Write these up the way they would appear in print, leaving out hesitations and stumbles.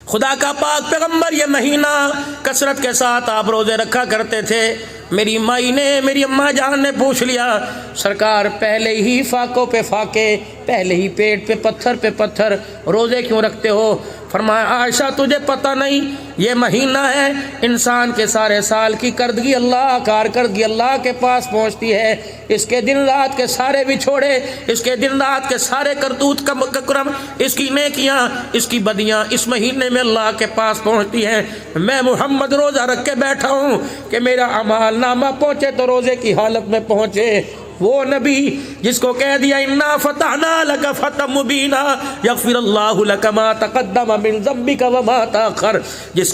خدا کا پاک پیغمبر یہ مہینہ کثرت کے ساتھ آپ روزے رکھا کرتے تھے۔ میری مائی نے، میری اماں جان نے پوچھ لیا، سرکار پہلے ہی فاقوں پہ فاقے، پہلے ہی پیٹ پہ پتھر روزے کیوں رکھتے ہو؟ فرمایا عائشہ تجھے پتہ نہیں، یہ مہینہ ہے انسان کے سارے سال کی کردگی کارکردگی اللہ کے پاس پہنچتی ہے۔ اس کے دن رات کے سارے بچھوڑے، اس کے دن رات کے سارے کرتوت کرم، اس کی نیکیاں، اس کی بدیاں اس مہینے میں اللہ کے پاس پہنچتی ہیں۔ میں محمد روزہ رکھ کے بیٹھا ہوں کہ میرا اعمال نامہ پہنچے تو روزے کی حالت میں پہنچے۔ وہ نبی جس کو کہہ دیا انا فتحنا لک فتحا مبینا یغفر اللہ لک ما تقدم من ذنبک وما تاخر، جس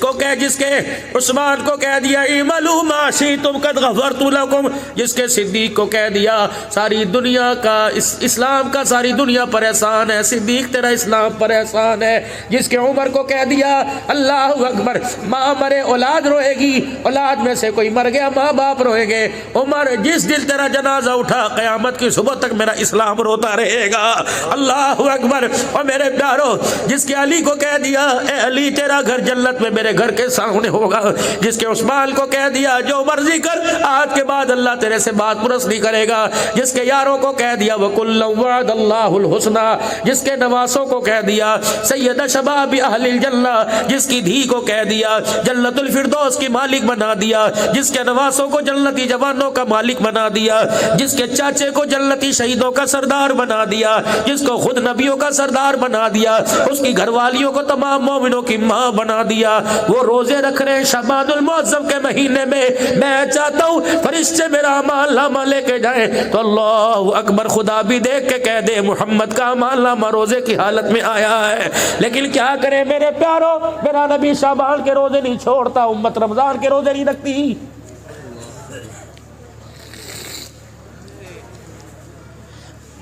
کے عثمان کو کہہ دیا اعملوا ما شئتم قد غفرت لکم، جس کے صدیق کو کہہ دیا ساری دنیا کا اسلام کا ساری دنیا پر احسان ہے، صدیق تیرا اسلام پر احسان ہے، جس کے عمر کو کہہ دیا اللہ اکبر ماں مرے اولاد روئے گی، اولاد میں سے کوئی مر گیا ماں باپ روئے گے، عمر جس دل تیرا جنازہ اٹھا قیامت کی صبح تک میرا اسلام روتا رہے گا، اللہ اکبر۔ اور میرے پیارو جس کے علی کو کہہ دیا اے علی تیرا گھر جنت میں میرے گھر کے سامنے ہوگا، جس کے عثمان کو کہہ دیا جو مرضی کر آج کے بعد اللہ تیرے سے بات پرس نہیں کرے گا، جس کے یاروں کو کہہ دیا وَكُلًّا وَعَدَ اللَّهُ الْحُسْنَى، جس کے نواسوں کو کہہ دیا سید شباب اہل الجنہ، جس کی دھی کو کہہ دیا جنت الفردوس کی مالک بنا دیا، جس کے نواسوں کو جنتی جوانوں کا مالک بنا دیا، جس کے چاچے کو جنتی شہیدوں کا سردار بنا دیا، جس کو خود نبیوں کا سردار بنا دیا، اس کی گھر والیوں کو تمام مومنوں کی ماں بنا دیا، وہ روزے رکھ رہے ہیں شعبان المعظم کے مہینے میں، میں چاہتا ہوں فرشتے میرا اعمال نامہ لے کے جائیں تو اللہ اکبر خدا بھی دیکھ کے کہہ دے محمد کا اعمال نامہ روزے کی حالت میں آیا ہے۔ لیکن کیا کریں میرے پیارو، میرا نبی شعبان کے روزے نہیں چھوڑتا، امت رمضان کے روزے نہیں رکھتی۔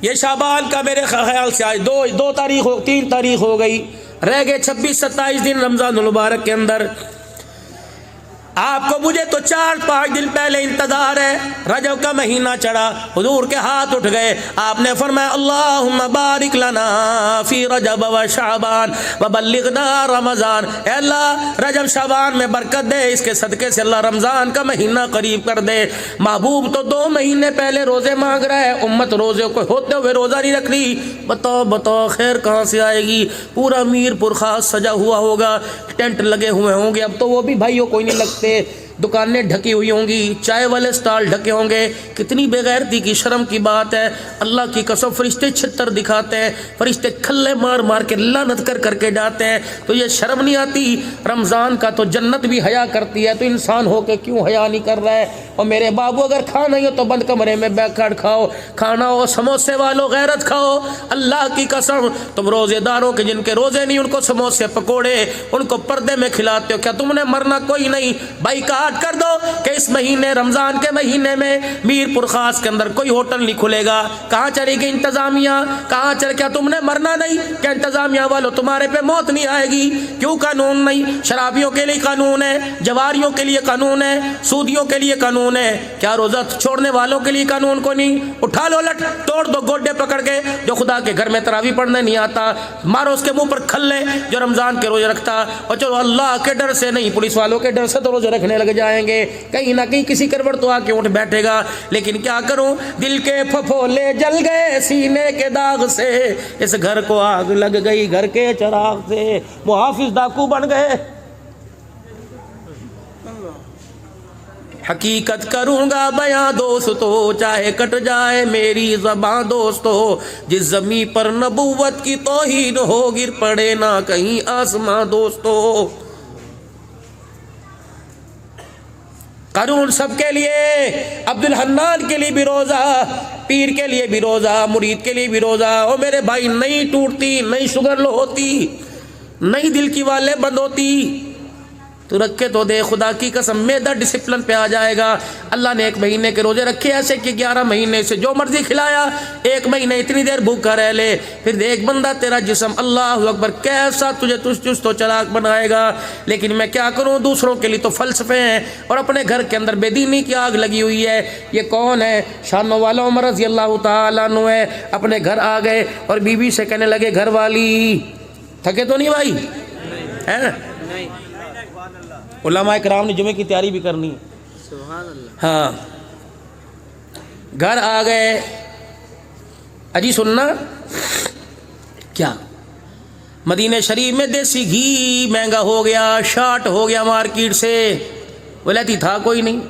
یہ شعبان کا میرے خیال سے آج تین تاریخ ہو گئی، رہ گئے 26-27 دن رمضان المبارک کے اندر۔ آپ کو مجھے تو 4-5 دن پہلے انتظار ہے، رجب کا مہینہ چڑھا، حضور کے ہاتھ اٹھ گئے، آپ نے فرمایا اللہم بارک لنا فی رجب و شعبان وبلغنا رمضان، اے اللہ رجب شعبان میں برکت دے، اس کے صدقے سے اللہ رمضان کا مہینہ قریب کر دے۔ محبوب تو 2 مہینے پہلے روزے مانگ رہا ہے، امت روزے کو ہوتے ہوئے روزہ نہیں رکھ رہی، بتاؤ خیر کہاں سے آئے گی؟ پورا میر پور خاص سجا ہوا ہوگا، ٹینٹ لگے ہوئے ہوں گے، اب تو وہ بھی بھائیوں کوئی نہیں لگتے، دکانیں ڈھکی ہوئی ہوں گی، چائے والے سٹال ڈھکے ہوں گے، کتنی بے غیرتی کی شرم کی بات ہے۔ اللہ کی قسم فرشتے چھتر دکھاتے ہیں، فرشتے کھلے مار مار کے لعنت کر کے جاتے ہیں، تو یہ شرم نہیں آتی؟ رمضان کا تو جنت بھی حیا کرتی ہے، تو انسان ہو کے کیوں حیا نہیں کر رہا ہے؟ اور میرے بابو اگر کھانا ہی ہو تو بند کمرے میں بیٹھ کر کھاؤ، کھانا ہو سموسے والوں غیرت کھاؤ، اللہ کی قسم تم روزے داروں کے جن کے روزے نہیں ان کو سموسے پکوڑے ان کو پردے میں کھلاتے ہو، کیا تم نے مرنا کوئی نہیں؟ بھائی کاٹ کر دو کہ اس مہینے رمضان کے مہینے میں میر پور خاص کے اندر کوئی ہوٹل نہیں کھلے گا۔ کہاں چلے گی انتظامیہ؟ کہاں چل؟ کیا تم نے مرنا نہیں؟ کیا انتظامیہ والوں تمہارے پہ موت نہیں آئے گی؟ کیوں قانون نہیں؟ شرابیوں کے لیے قانون ہے، جواریوں کے لیے قانون ہے، سودیوں کے لیے قانون ہے، کیا روزہ چھوڑنے والوں کے لیے قانون کو نہیں؟ اٹھا لو لٹ توڑ دو گوڈے پکڑ کے، جو خدا کے گھر میں تراویح پڑھنے نہیں آتا مارو اس کے منہ پر کھلے، جو رمضان کے روزے رکھتا، اور چلو اللہ کے ڈر سے نہیں پولیس والوں کے ڈر سے تو روزے رکھنے لگ جائیں گے، کہیں نہ کہیں کسی کروٹ تو آ کے اٹھ بیٹھے گا۔ لیکن کیا کروں، دل کے پھپھولے جل گئے سینے کے داغ سے، اس گھر کو آگ لگ گئی گھر کے چراغ سے، محافظ ڈاکو بن گئے۔ حقیقت کروں گا بیاں دوستو چاہے کٹ جائے میری زباں دوستو، جس زمین پر نبوت کی توہین ہو گر پڑے نہ کہیں آسماں دوستو۔ قانون سب کے لیے، عبد الحنان کے لیے بھی روزہ، پیر کے لیے بھی روزہ، مرید کے لیے بھی روزہ۔ او میرے بھائی نہیں ٹوٹتی، نہیں شوگر لو ہوتی، نہیں دل کی والیں بند ہوتی، تو رکھے تو دے، خدا کی قسم میدا ڈسپلن پہ آ جائے گا۔ اللہ نے 1 مہینے کے روزے رکھے ایسے کہ 11 مہینے سے جو مرضی کھلایا، 1 مہینے اتنی دیر بھوکا رہ لے، پھر دیکھ بندہ تیرا جسم اللہ اکبر کیسا تجھے چست و چلاک بنائے گا۔ لیکن میں کیا کروں، دوسروں کے لیے تو فلسفے ہیں اور اپنے گھر کے اندر بے دینی کی آگ لگی ہوئی ہے۔ یہ کون ہے؟ شانوں والا عمر رضی اللہ تعالیٰ عنہ ہے، اپنے گھر آ گئے اور بیوی سے کہنے لگے گھر والی تھکے تو نہیں بھائی؟ ہے؟ علماء کرام نے جمعے کی تیاری بھی کرنی ہے. سبحان اللہ. ہاں گھر آ گئے. اجی سننا کیا مدینہ شریف میں دیسی گھی مہنگا ہو گیا, شارٹ ہو گیا مارکیٹ سے. ولیتی تھا کوئی نہیں.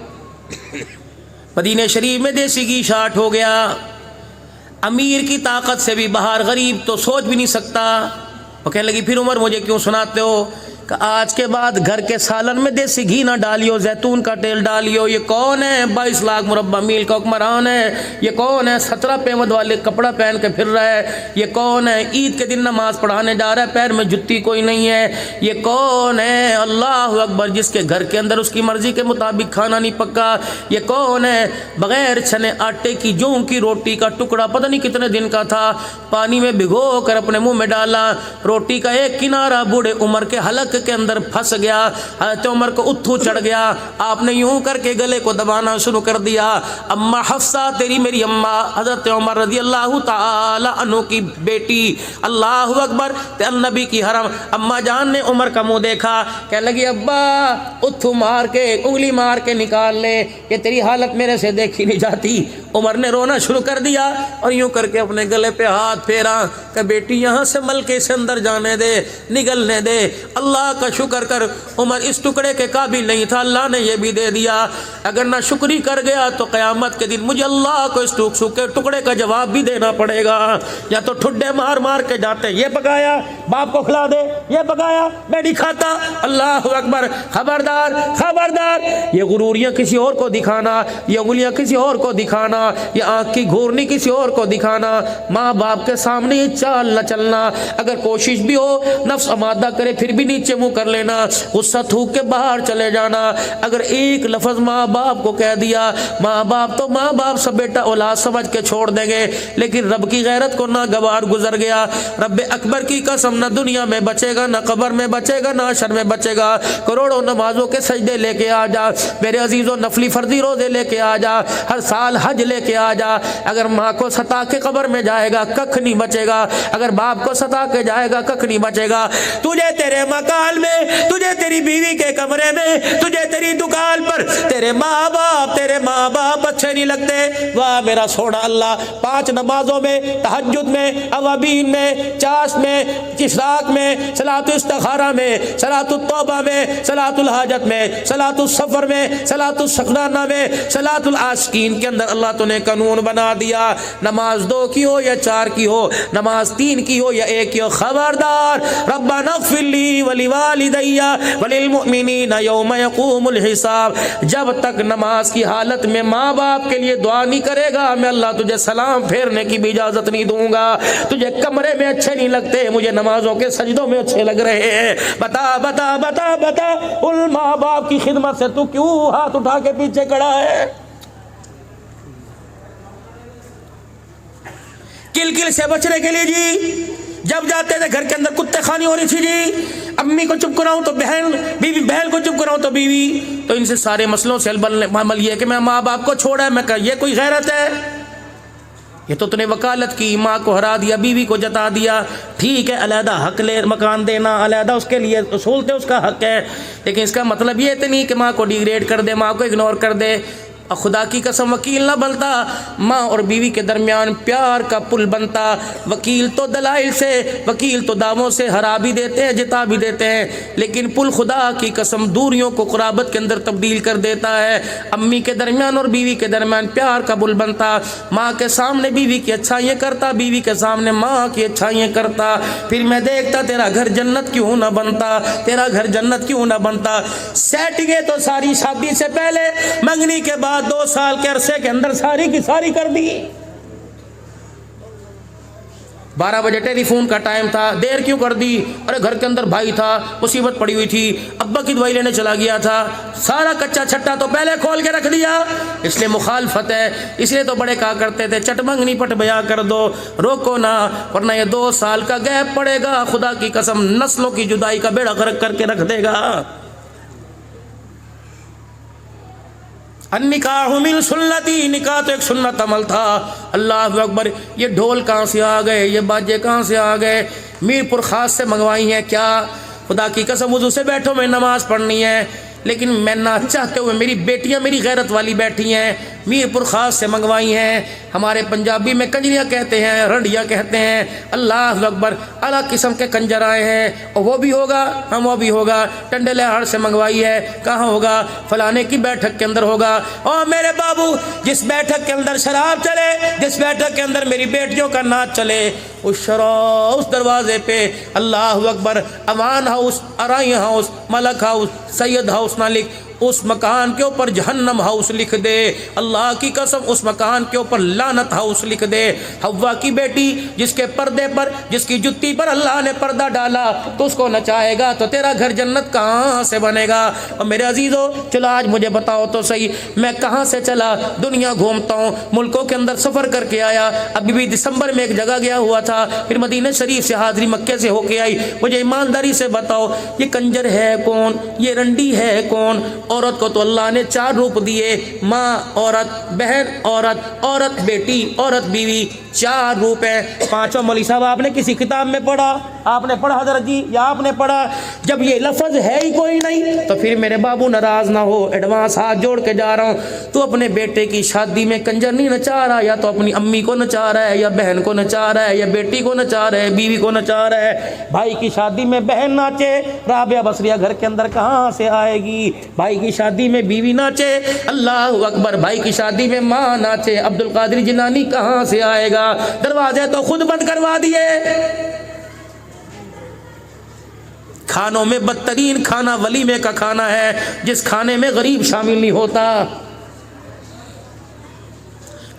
مدینہ شریف میں دیسی گھی شارٹ ہو گیا. امیر کی طاقت سے بھی باہر غریب تو سوچ بھی نہیں سکتا. وہ کہنے لگی پھر عمر مجھے کیوں سناتے ہو کہ آج کے بعد گھر کے سالن میں دیسی گھی نہ ڈالیو, زیتون کا تیل ڈالیو. یہ کون ہے 22 لاکھ مربع میل کا حکمران ہے؟ یہ کون ہے 17 پیمد والے کپڑا پہن کے پھر رہا ہے؟ یہ کون ہے عید کے دن نماز پڑھانے جا رہا ہے پیر میں جتی کوئی نہیں ہے؟ یہ کون ہے اللہ اکبر جس کے گھر کے اندر اس کی مرضی کے مطابق کھانا نہیں پکا؟ یہ کون ہے بغیر چھنے آٹے کی جوں کی روٹی کا ٹکڑا پتہ نہیں کتنے دن کا تھا پانی میں بھگو کر اپنے منہ میں ڈالا, روٹی کا ایک کنارہ بوڑھے عمر کے حلق کے اندر پھنس گیا. حضرت عمر کو اتھو چڑھ گیا. آپ نے یوں کر کے گلے کو دبانا شروع کر دیا. اما حفصہ تیری میری اما حضرت عمر رضی اللہ تعالی عنہ کی بیٹی, اللہ اکبر, نبی کی حرم. اما جان نے عمر کا منہ دیکھا, کہنے لگی ابا اتھو مار کے انگلی مار کے نکال لے, یہ تیری حالت میرے سے دیکھی نہیں جاتی. عمر نے رونا شروع کر دیا اور یوں کر کے اپنے گلے پہ ہاتھ پھیرا کہ بیٹی یہاں سے ملکے سے اندر جانے دے, نگلنے دے. اللہ کا شکر کر. عمر اس ٹکڑے کے قابل نہیں تھا, اللہ نے یہ بھی دے دیا. اگر نہ شکری کر گیا تو قیامت کے دن مجھے اللہ کو اس ٹکڑے کا جواب بھی دینا پڑے گا. یا تو ٹھڈے مار مار کے جاتے یہ پکایا باپ کو کھلا دے, یہ پکایا میں نہیں کھاتا. اللہ اکبر. خبردار خبردار, یہ غروریاں کسی اور کو دکھانا, یہ انگلیاں کسی اور کو دکھانا, یہ آنکھ کی گھورنی کسی اور کو دکھانا, ماں باپ کے سامنے یہ چال نہ چلنا. اگر کوشش بھی ہو نفس آمادہ کرے پھر بھی نیچے منہ کر لینا, غصہ تھوک کے باہر چلے جانا. اگر ایک لفظ ماں باپ کو کہہ دیا, ماں باپ تو ماں باپ سب بیٹا اولاد سمجھ کے چھوڑ دیں گے, لیکن رب کی غیرت کو نہ گوار گزر گیا. رب اکبر کی قسم نہ دنیا میں بچے گا, نہ قبر میں بچے گا, نہ حشر میں بچے گا. کروڑوں نمازوں کے سجدے لے کے آ جا میرے عزیزوں, نفلی فرضی روزے لے کے آ جا, ہر سال حج لے کے آ جا. اگر ماں کو ستا کے قبر میں جائے گا ککھ نہیں بچے گا, اگر باپ کو ستا کے جائے گا ککھ نہیں بچے گا. تجھے تیرے مکان میں, تجھے تیری بیوی کے کمرے میں, تجھے تیری دکان پر تیرے ماں باپ اچھے نہیں لگتے. واہ میرا سونا اللہ, 5 نمازوں میں, تہجد میں, اوابین میں, چاش میں, اشراق میں, صلاۃ استخارہ میں, صلاۃ التوبہ میں, صلاۃ الحاجت میں, صلاۃ السفر میں, صلاۃ الشکرانہ میں, صلاۃ العاشقین کے اندر اللہ تو نے قانون بنا دیا. نماز 2 کی ہو یا 4 کی ہو, نماز 3 کی ہو یا 1 کی ہو, خبردار ربنا اغفر لی ولوالدی وللمؤمنین یوم یقوم الحساب. جب تک نماز کی حالت میں ماں باپ کے لیے دعا نہیں کرے گا میں اللہ تجھے سلام پھیرنے کی بھی اجازت نہیں دوں گا. تجھے کمرے میں اچھے نہیں لگتے, مجھے نمازوں کے سجدوں میں اچھے لگ رہے ہیں. بتا بتا بتا بتا ان ماں باپ کی خدمت سے تو کیوں ہاتھ اٹھا کے پیچھے کھڑا ہے؟ کل کل سے بچنے کے لیے جی جب جاتے تھے گھر کے اندر کتے خانی ہو رہی تھی جی, امی کو چپ کراؤں تو بہن, بیوی بہن کو چپ کراؤں تو بیوی. تو ان سے سارے مسئلوں سے عمل یہ کہ میں ماں باپ کو چھوڑا ہے, میں کہا یہ کوئی غیرت ہے؟ یہ تو نے وکالت کی, ماں کو ہرا دیا, بیوی کو جتا دیا. ٹھیک ہے علیحدہ حق لے, مکان دینا علیحدہ اس کے لیے اصول تھے, اس کا حق ہے, لیکن اس کا مطلب یہ تو نہیں کہ ماں کو ڈیگریڈ کر دے, ماں کو اگنور کر دے. خدا کی قسم وکیل نہ بنتا, ماں اور بیوی کے درمیان پیار کا پل بنتا. وکیل تو دلائل سے, وکیل تو دعووں سے ہرا بھی دیتے ہیں, جتا بھی دیتے ہیں, لیکن پل خدا کی قسم دوریوں کو قرابت کے اندر تبدیل کر دیتا ہے. امی کے درمیان اور بیوی کے درمیان پیار کا پل بنتا. ماں کے سامنے بیوی کی اچھائیاں کرتا, بیوی کے سامنے ماں کی اچھائیاں کرتا. پھر میں دیکھتا تیرا گھر جنت کیوں نہ بنتا, تیرا گھر جنت کیوں نہ بنتا. سیٹنگیں تو ساری شادی سے پہلے, منگنی کے بعد 2 سال کے عرصے کے اندر ساری کی ساری کر دی. 12 بجے ٹیلی فون کا ٹائم تھا, دیر کیوں کر دی؟ ارے گھر کے اندر بھائی تھا, مصیبت پڑی ہوئی تھی, ابا کی دوائی لینے چلا گیا تھا, سارا کچا چھٹا تو پہلے کھول کے رکھ دیا. اس لیے مخالفت ہے, اس لیے تو بڑے کہا کرتے تھے چٹ منگنی پٹ بیا کر دو, روکو نہ, ورنہ یہ 2 سال کا گیپ پڑے گا, خدا کی قسم نسلوں کی جدائی کا بیڑا غرق کر کے رکھ دے گا. النکاح من سنتی, نکاح تو ایک سنت عمل تھا. اللہ اکبر. یہ ڈھول کہاں سے آ گئے, یہ باجے کہاں سے آ گئے؟ میر پور خاص سے منگوائی ہیں کیا؟ خدا کی قسم وضو سے بیٹھو میں نماز پڑھنی ہے، لیکن میں نہ چاہتے ہوئے میری بیٹیاں میری غیرت والی بیٹھی ہیں، میر پور خاص سے منگوائی ہیں، ہمارے پنجابی میں کنجریاں کہتے ہیں، رنڈیاں کہتے ہیں، اللہ اکبر، الگ قسم کے کنجر آئے ہیں، اور وہ بھی ہوگا ہم وہ بھی ہوگا، ٹنڈے لہاڑ سے منگوائی ہے، کہاں ہوگا؟ فلانے کی بیٹھک کے اندر ہوگا۔ اور میرے بابو جس بیٹھک کے اندر شراب چلے، جس بیٹھک کے اندر میری بیٹیوں کا ناچ چلے، اس دروازے پہ اللہ اکبر امان ہاؤس، ارائی ہاؤس، ملک ہاؤس، سید ہاؤس نہ لکھ، اس مکان کے اوپر جہنم ہاؤس لکھ دے، اللہ کی قسم اس مکان کے اوپر لعنت ہاؤس لکھ دے۔ حوا کی بیٹی جس کے پردے پر، جس کی جتی پر اللہ نے پردہ ڈالا تو اس کو نچائے گا تو تیرا گھر جنت کہاں سے بنے گا؟ اور میرے عزیزو چلو آج مجھے بتاؤ تو صحیح، میں کہاں سے چلا دنیا گھومتا ہوں، ملکوں کے اندر سفر کر کے آیا، ابھی بھی دسمبر میں ایک جگہ گیا ہوا تھا، پھر مدینہ شریف سے حاضری مکے سے ہو کے آئی۔ مجھے ایمانداری سے بتاؤ یہ کنجر ہے کون، یہ رنڈی ہے کون؟ عورت کو تو اللہ نے 4 روپ دیے، ماں عورت، بہن عورت، عورت بیٹی، عورت بیوی، 4 روپ ہیں۔ 5واں مولوی صاحب آپ نے کسی کتاب میں پڑھا؟ آپ نے پڑھا حضرت جی یا آپ نے پڑھا؟ جب یہ لفظ ہے ہی کوئی نہیں تو پھر میرے بابو ناراض نہ ہو، ایڈوانس ہاتھ جوڑ کے جا رہا ہوں، تو اپنے بیٹے کی شادی میں کنجر نہیں نچا رہا، یا تو اپنی امی کو نچا رہا ہے، یا بہن کو نچا رہا ہے، یا بیٹی کو نچا رہا ہے، بیوی کو نچا رہا ہے۔ بھائی کی شادی میں بہن ناچے، رابعہ بصریہ گھر کے اندر کہاں سے آئے گی؟ بھائی کی شادی میں بیوی ناچے، اللہ اکبر، بھائی کی شادی میں ماں ناچے، عبد القادر جیلانی کہاں سے آئے گا؟ دروازے تو خود بند کروا دیے۔ کھانوں میں بدترین کھانا ولیمے کا کھانا ہے، جس کھانے میں غریب شامل نہیں ہوتا۔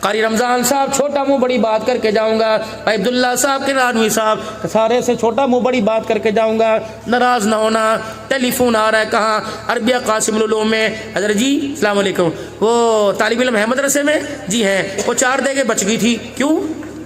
قاری رمضان صاحب چھوٹا منہ بڑی بات کر کے جاؤں گا، بھائی عبداللہ صاحب کے نانوی صاحب سارے سے چھوٹا منہ بڑی بات کر کے جاؤں گا، ناراض نہ ہونا۔ ٹیلی فون آ رہا ہے، کہاں؟ عربیہ قاسم العلوم میں۔ حضرت جی السلام علیکم، وہ طالب علم ہے مدرسے میں؟ جی ہیں، وہ 4 دیگیں بچ گئی تھی، کیوں؟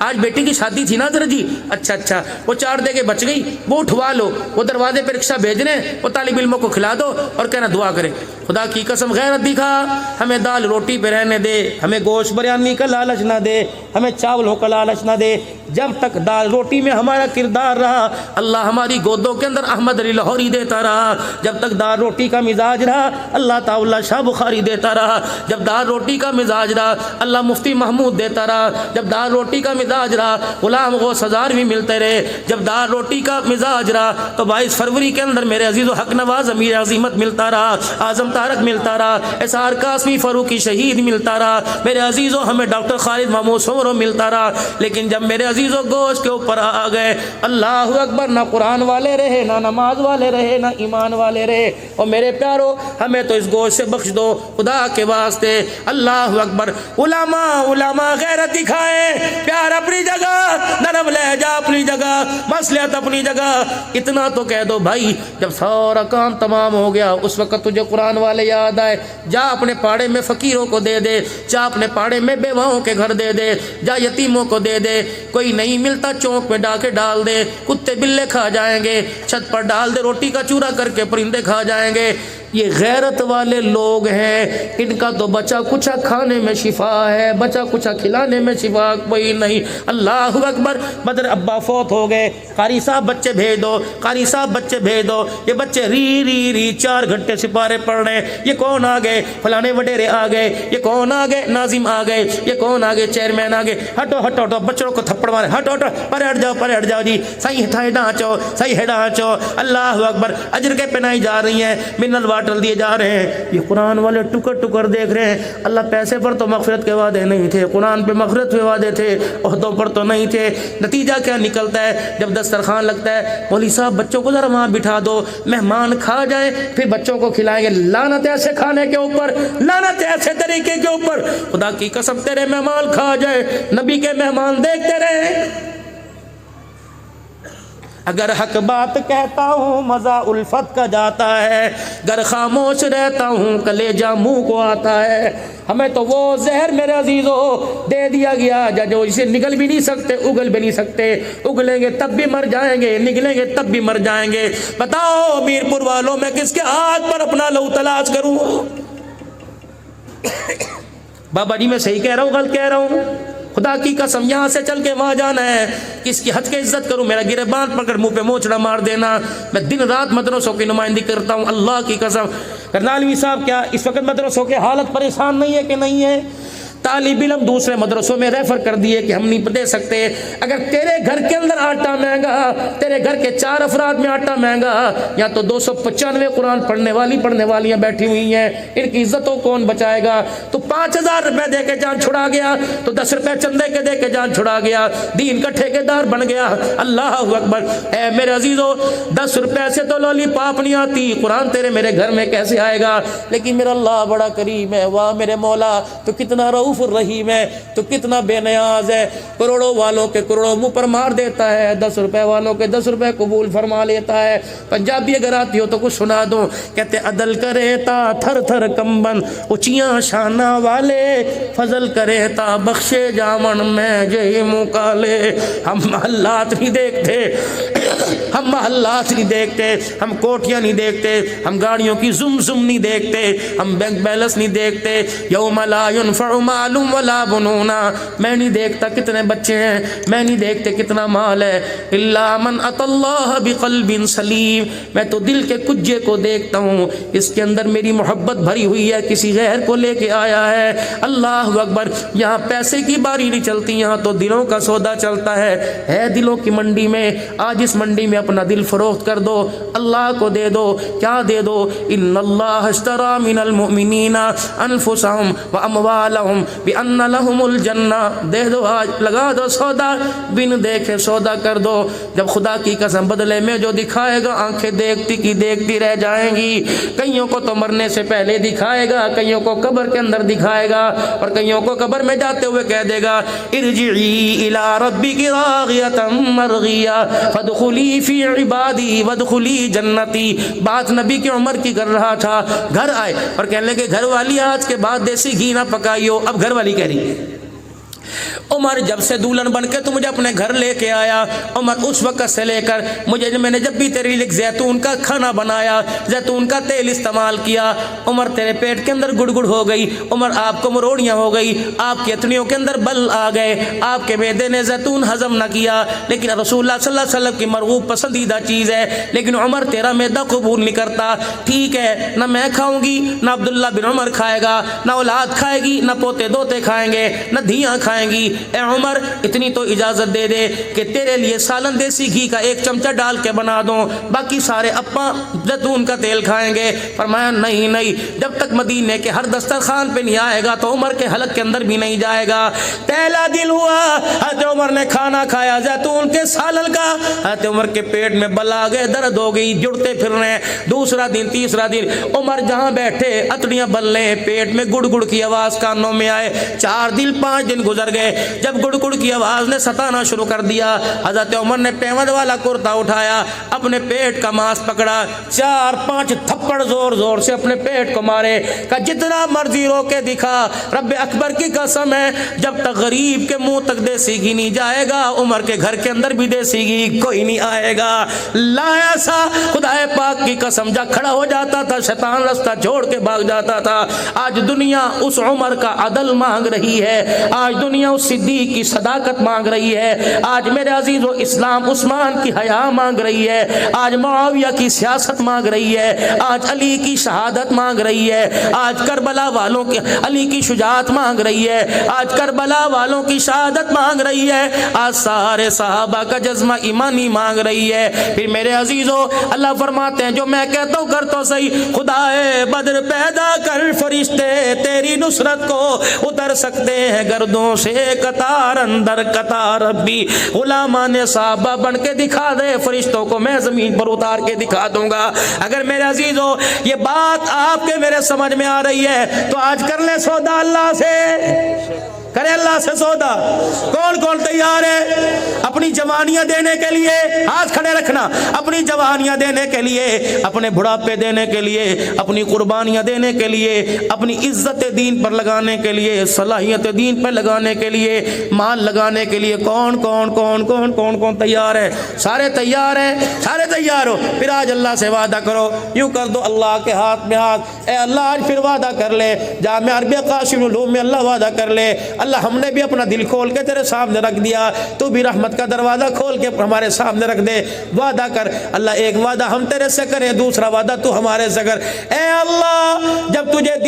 آج بیٹی کی شادی تھی نا حضرت جی؟ اچھا، وہ 4 دیگیں بچ گئی، وہ اٹھوا لو، وہ دروازے پہ رکشہ بھیج رہے ہیں، وہ طالب علموں کو کھلا دو اور کہنا دعا کریں۔ خدا کی قسم غیرت دکھا، ہمیں دال روٹی پہ رہنے دے، ہمیں گوشت بریانی کا لالچ نہ دے، ہمیں چاولوں کا لالچ نہ دے۔ جب تک دال روٹی میں ہمارا کردار رہا، اللہ ہماری گودوں کے اندر احمد علی لاہوری دیتا رہا۔ جب تک دال روٹی کا مزاج رہا، اللہ تعالی شاہ بخاری دیتا رہا۔ جب دال روٹی کا مزاج رہا، اللہ مفتی محمود دیتا رہا۔ جب دال روٹی کا مزاج رہا، غلام غوث ہزار بھی ملتے رہے۔ جب دال روٹی کا مزاج رہا تو 22 فروری کے اندر میرے عزیز و حق نواز امیر عظیمت ملتا رہا، اعظم طارق ملتا رہا، اسار قاسمی فاروقی شہید ملتا رہا، میرے عزیزوں ہمیں ڈاکٹر خالد محمود سومرو ملتا رہا۔ لیکن جب میرے عزیزوں گوشت کے اوپر آ گئے، اللہ اکبر، نہ قرآن والے رہے، نہ نماز والے رہے، نہ ایمان والے رہے۔ اور میرے پیارو ہمیں تو اس گوشت سے بخش دو خدا کے واسطے، اللہ اکبر۔ علماء غیرت دکھائیں، پیار اپنی جگہ، نرم لہجہ اپنی جگہ، مصلحت اپنی جگہ۔ اتنا تو کہہ دو بھائی، جب سارا کام تمام ہو گیا اس وقت تجھے قرآن والے یاد آئے، جا اپنے پاڑے میں فقیروں کو دے دے، جا اپنے پاڑے میں بیواؤں کے گھر دے دے، جا یتیموں کو دے دے۔ کوئی نہیں ملتا چوک پہ ڈال کے ڈال دے، کتے بلے کھا جائیں گے، چھت پر ڈال دے، روٹی کا چورا کر کے پرندے کھا جائیں گے۔ یہ غیرت والے لوگ ہیں، ان کا تو بچا کچھا کھانے میں شفا ہے، بچا کچھا کھلانے میں شفا کوئی نہیں۔ اللہ اکبر، بدر ابا فوت ہو گئے، قاری صاحب بچے بھیج دو، قاری صاحب بچے بھیج دو۔ یہ بچے ری 4 گھنٹے سپارے پڑھ رہے ہیں۔ یہ کون آ گئے؟ فلانے وڈیرے آ گئے۔ یہ کون آ گئے؟ ناظم آ گئے۔ یہ کون آ گئے؟ چیئرمین آ گئے۔ ہٹو بچوں کو تھپڑ مارے، ہٹو پرے ہٹ جاؤ جی، صحیح ڈانچو، صحیح ڈانچو۔ اللہ اکبر، اجر کے پہنائی جا رہی ہیں، منرل واٹر دیے جا رہے ہیں۔ یہ قرآن والے ٹکر دیکھ رہے ہیں۔ اللہ پیسے پر تو مغفرت کے وعدے نہیں تھے، قرآن پہ مغفرت کے وعدے تھے، عہدوں پر تو نہیں تھے۔ نتیجہ کیا نکلتا ہے؟ جب دسترخوان لگتا ہے، مولوی صاحب بچوں کو ذرا وہاں بٹھا دو، مہمان کھا جائیں پھر بچوں کو کھلائیں گے۔ لعنت ایسے کھانے کے اوپر، لعنت ایسے طریقے کے اوپر، خدا کی قسم تیرے مہمان کھا جائے، نبی کے مہمان دیکھتے رہے۔ اگر حق بات کہتا ہوں مزہ الفت کا جاتا ہے، گر خاموش رہتا ہوں کلیجہ منہ کو آتا ہے۔ ہمیں تو وہ زہر میرے عزیزو دے دیا گیا جو اسے نگل بھی نہیں سکتے، اگل بھی نہیں سکتے۔ اگلیں گے تب بھی مر جائیں گے، نگلیں گے تب بھی مر جائیں گے۔ بتاؤ میر پور والوں میں کس کے ہاتھ پر اپنا لہو تلاش کروں؟ بابا جی میں صحیح کہہ رہا ہوں غلط کہہ رہا ہوں؟ خدا کی قسم یہاں سے چل کے وہاں جانا ہے، کس کی حد کے عزت کروں، میرا گریبان پکڑ منہ پہ موچڑا مار دینا. میں دن رات مدرسوں کی نمائندگی کرتا ہوں، اللہ کی قسم. کرنالوی صاحب کیا اس وقت مدرسوں کے حالت پریشان نہیں ہے کہ نہیں ہے؟ طالب علم دوسرے مدرسوں میں ریفر کر دیے کہ ہم نہیں دے سکتے. اگر تیرے گھر کے اندر آٹا مہنگا، تیرے گھر کے 4 افراد میں آٹا مہنگا، یا تو 295 قرآن پڑھنے والیاں بیٹھی ہوئی ہیں، ان کی عزت کو کون بچائے گا؟ تو 5000 روپے دے کے جان چھڑا گیا، تو 10 روپے چندے کے دے کے جان چھڑا گیا، دین کا ٹھیکیدار بن گیا. اللہ اکبر. اے میرے عزیزو، 10 روپے سے تو لولی پاپ نہیں آتی، قرآن تیرے میرے گھر میں کیسے آئے گا؟ لیکن میرا اللہ بڑا کریم ہے. واہ میرے مولا، تو کتنا رؤوف الرحیم ہے، تو کتنا بے نیاز ہے. کروڑوں والوں کے کروڑوں منہ پر مار دیتا ہے، 10 روپے والوں کے 10 روپے قبول فرما لیتا ہے. پنجابی اگر آتی ہو تو کچھ سنا دو. کہتے عدل کرے تا تھر تھر کمبن اونچیاں شانہ والے، فضل کرے تا بخشے جامن میں جے منہ کالے. ہم محلات نہیں دیکھتے، ہم محلات نہیں دیکھتے، ہم کوٹیاں نہیں دیکھتے، ہم گاڑیوں کی زم زم نہیں دیکھتے، ہم بینک بیلنس نہیں دیکھتے. یوم لا ينفع مال ولا بنون، میں نہیں دیکھتا کتنے بچے ہیں، میں نہیں دیکھتے کتنا مال ہے. الا من اتى الله بقلب سلیم، میں تو دل کے کجے کو دیکھتا ہوں، اس کے اندر میری محبت بھری ہوئی ہے، کسی غیر کو لے کے آیا ہے. اللہ اکبر. یہاں پیسے کی باری نہیں چلتی، یہاں تو دلوں کا سودا چلتا ہے دلوں کی منڈی میں. آج اس منڈی میں اپنا دل فروخت کر دو، اللہ کو دے دو. کیا دے دو؟ ان اللہ اشترى من المؤمنین انفسهم واموالهم بان لهم الجنہ. دے دو، آج لگا دو سودا، بن دیکھے سودا کر دو. جب خدا کی قسم بدلے میں جو دکھائے گا، آنکھیں دیکھتی کی دیکھتی رہ جائیں گی. کئیوں کو تو مرنے سے پہلے دکھائے گا، کئیوں کو قبر کے اندر دکھائے گا، اور کئیوں کو قبر میں جاتے ہوئے کہہ دے گا ارجعی الی ربک راغیۃ مرغیہ فادخلی فی عبادی وادخلی جنتی. بات نبی کی عمر کی کر رہا تھا. گھر آئے اور کہنے لگے گھر والی آج کے بعد دیسی گھی نہ پکائیو. اب گھر والی کہہ رہی ہے عمر جب سے دولن بن کے تو مجھے اپنے گھر لے کے آیا. عمر اس وقت سے لے کر میں نے جب بھی تیرے لیے زیتون کا کھانا بنایا، زیتون کا تیل استعمال کیا، عمر تیرے پیٹ کے اندر گڑ گڑ ہو گئی. عمر آپ کو مروڑیاں ہو گئی، آپ کی اتنیوں کے اندر بل آ گئے، آپ کے معدے نے زیتون ہضم نہ کیا. لیکن رسول اللہ صلی اللہ علیہ وسلم کی مرغوب پسندیدہ چیز ہے، لیکن عمر تیرا معدہ قبول نہیں کرتا. ٹھیک ہے، نہ میں کھاؤں گی، نہ عبداللہ بن عمر کھائے گا، نہ اولاد کھائے گی، نہ پوتے دوتے کھائیں گے، نہ دھیاں کھائیں گی. اے عمر اتنی تو اجازت دے دے کہ تیرے لیے سالن دیسی گھی کا 1 چمچہ ڈال کے بنا دوں، باقی سارے اپا زیتون کا تیل کھائیں گے. فرمایا نہیں نہیں، جب تک مدینے کے ہر دسترخوان پہ نہیں آئے گا تو عمر کے حلق کے اندر بھی نہیں جائے گا. پہلا دن ہوا، حضرت عمر نے کھانا کھایا زیتون کے سالن کا، حضرت عمر کے پیٹ میں بل آ گئے، درد ہو گئی، جڑتے پھر رہے. دوسرا دن، تیسرا دن، عمر جہاں بیٹھے اتڑیاں بل رہے، پیٹ میں گڑ گڑ کی آواز کانوں میں آئے. 4 دن 5 دن گزر گئے. جب گڑ گڑ کی آواز نے ستانا شروع کر دیا، حضرت عمر نے پیوند والا کرتا اٹھایا، اپنے پیٹ کا ماس پکڑا، 4-5 تھپڑ زور زور سے اپنے پیٹ کو مارے. کہ جتنا مرضی رو کے دکھا، رب اکبر کی قسم ہے، جب تک غریب کے منہ تک دیسی گھی نہیں جائے گا، عمر کے گھر کے اندر بھی دیسی گھی کوئی نہیں آئے گا. لایا سا خدا پاک کی قسم، جا کھڑا ہو جاتا تھا، شیطان رستہ چھوڑ کے بھاگ جاتا تھا. آج دنیا اس عمر کا عدل مانگ رہی ہے، آج دنیا اس صدیق کی صداقت مانگ رہی ہے، آج میرے عزیز و اسلام عثمان کی حیا مانگ رہی ہے، آج معاویہ کی سیاست مانگ رہی ہے، آج علی کی شہادت مانگ رہی ہے، آج کربلا والوں کی علی کی شجاعت مانگ رہی ہے، آج کربلا والوں کی شہادت مانگ رہی ہے، آج سارے صحابہ کا جذبہ ایمانی مانگ رہی ہے. پھر میرے عزیزو اللہ فرماتے ہیں جو میں کہتا ہوں کر تو صحیح. خدائے بدر پیدا کر فرشتے تیری نصرت کو اتر سکتے ہیں گردوں سے قطار اندر قطار. ربی غلامان صحابہ بن کے دکھا دے، فرشتوں کو میں زمین پر اتار کے دکھا دوں گا. اگر میرے عزیزو یہ بات آپ کے میرے سمجھ میں آ رہی ہے تو آج کر لیں سودا اللہ سے، کرے اللہ سے سودا. کون کون تیار ہے اپنی جوانیاں دینے کے لیے؟ ہاتھ کھڑے رکھنا. اپنی جوانیاں دینے کے لیے، اپنے بڑھاپے دینے کے لیے، اپنی قربانیاں دینے کے لیے، اپنی عزت دین پر لگانے کے لیے، صلاحیت دین پر لگانے کے لیے، مال لگانے کے لیے کون کون کون کون کون کون تیار ہے؟ سارے تیار ہیں؟ سارے تیار ہو؟ پھر آج اللہ سے وعدہ کرو، یوں کر دو اللہ کے ہاتھ میں ہاتھ. اے اللہ آج پھر وعدہ کر لے، جامعہ عربیہ قاسم العلوم میں اللہ وعدہ کر لے، اللہ ہم نے بھی اپنا دل کھول کے تیرے سامنے رکھ دیا، تو بھی رحمت کا دروازہ کھول کے ہمارے سامنے رکھ دے۔ وعدہ کر اللہ، ایک وعدہ ہم تیرے سے کریں، دوسرا وعدہ تو ہمارے سے کر۔ اے اللہ جب تجھے